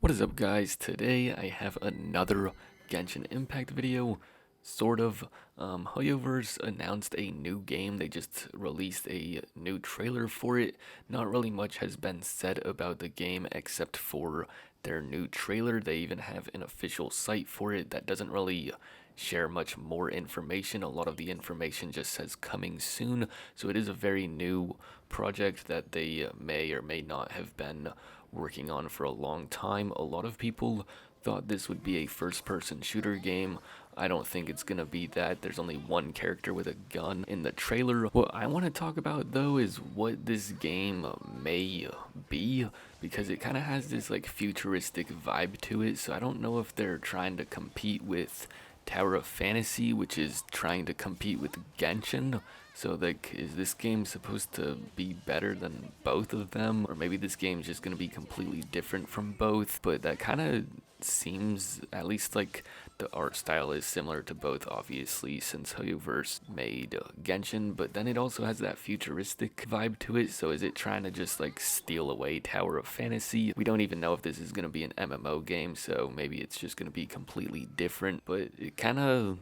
What is up, guys? Today I have another Genshin Impact video, sort of. Hoyoverse announced a new game. They just released a new trailer for it. Not really much has been said about the game except for their new trailer. They even have an official site for it that doesn't really share much more information. A lot of the information just says coming soon, so it is a very new project that they may or may not have been working on for a long time. A lot of people thought this would be a first person shooter game. I don't think it's gonna be that. There's only one character with a gun in the trailer. What I want to talk about though is what this game may be, because it kind of has this like futuristic vibe to it. So I don't know if they're trying to compete with Tower of Fantasy, which is trying to compete with Genshin. So like, is this game supposed to be better than both of them? Or maybe this game's just gonna be completely different from both, but that kind of seems, at least like the art style is similar to both, obviously, since Hoyoverse made Genshin, but then it also has that futuristic vibe to it. So is it trying to just like steal away Tower of Fantasy? We don't even know if this is going to be an MMO game, so maybe it's just going to be completely different, but it kind of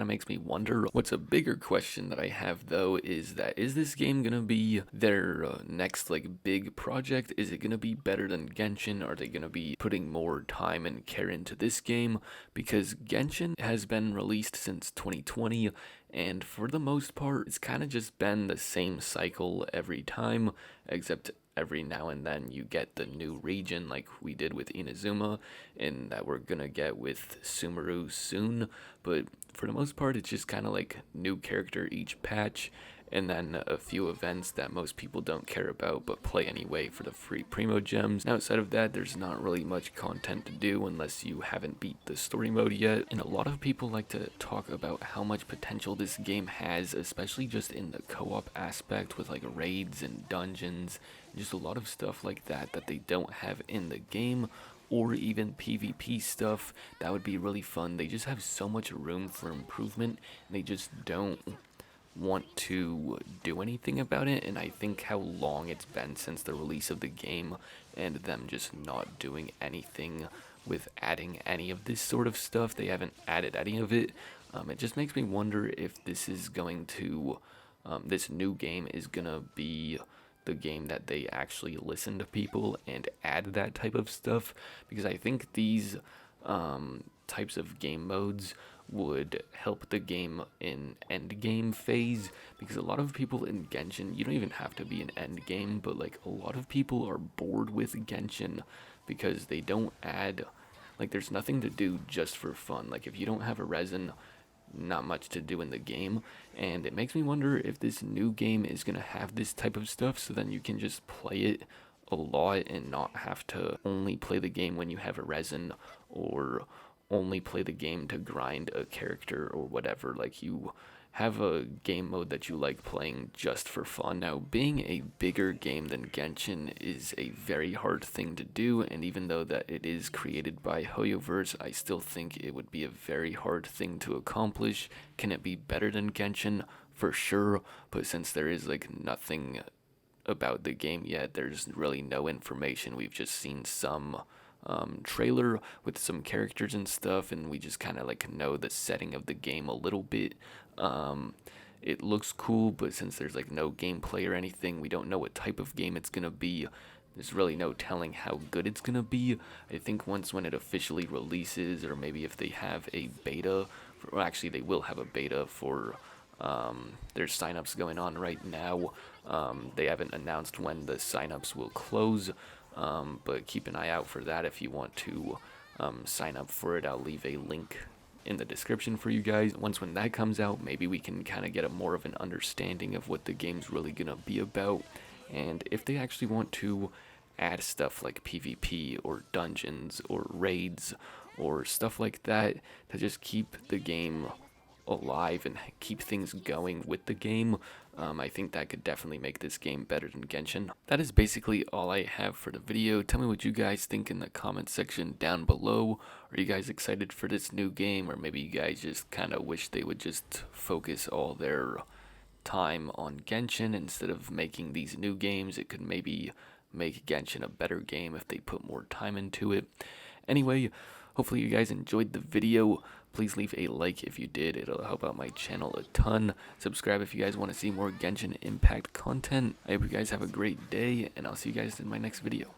makes me wonder. What's a bigger question that I have though is that, is this game going to be their next like big project? Is it going to be better than Genshin? Are they going to be putting more time and care into this game? Because Genshin has been released since 2020, and for the most part, it's kind of just been the same cycle every time, except every now and then you get the new region like we did with Inazuma, and that we're gonna get with Sumeru soon. But for the most part, it's just kind of like new character each patch, and then a few events that most people don't care about but play anyway for the free Primo Gems. Outside of that, there's not really much content to do unless you haven't beat the story mode yet, and a lot of people like to talk about how much potential this game has, especially just in the co-op aspect with like raids and dungeons, just a lot of stuff like that that they don't have in the game, or even PvP stuff that would be really fun. They just have so much room for improvement, and they just don't want to do anything about it. And I think how long it's been since the release of the game, and them just not doing anything with adding any of this sort of stuff. They haven't added any of it. It just makes me wonder if this is going to, this new game is gonna be the game that they actually listen to people and add that type of stuff, because I think these types of game modes would help the game in end game phase, because a lot of people in Genshin, you don't even have to be an end game, but like a lot of people are bored with Genshin because they don't add, like, there's nothing to do just for fun. Like if you don't have a resin, not much to do in the game, and it makes me wonder if this new game is gonna have this type of stuff, so then you can just play it a lot and not have to only play the game when you have a resin, or only play the game to grind a character or whatever. Like, you have a game mode that you like playing just for fun. Now, being a bigger game than Genshin is a very hard thing to do, and even though that it is created by Hoyoverse, I still think it would be a very hard thing to accomplish. Can it be better than Genshin? For sure, but since there is like nothing about the game yet, there's really no information. We've just seen some trailer with some characters and stuff, and we just kind of like know the setting of the game a little bit. It looks cool, but since there's like no gameplay or anything, we don't know what type of game it's gonna be. There's really no telling how good it's gonna be. I think once when it officially releases, or maybe if they have a beta, well, actually they will have a beta for, there's signups going on right now. They haven't announced when the signups will close, but keep an eye out for that if you want to sign up for it. I'll leave a link in the description for you guys. Once when that comes out, maybe we can kind of get a more of an understanding of what the game's really gonna be about, and if they actually want to add stuff like PvP or dungeons or raids or stuff like that to just keep the game alive and keep things going with the game. I think that could definitely make this game better than Genshin. That is basically all I have for the video. Tell me what you guys think in the comment section down below. Are you guys excited for this new game, or maybe you guys just kind of wish they would just focus all their time on Genshin instead of making these new games? It could maybe make Genshin a better game if they put more time into it. Anyway, hopefully you guys enjoyed the video. Please leave a like if you did. It'll help out my channel a ton. Subscribe if you guys want to see more Genshin Impact content. I hope you guys have a great day, and I'll see you guys in my next video.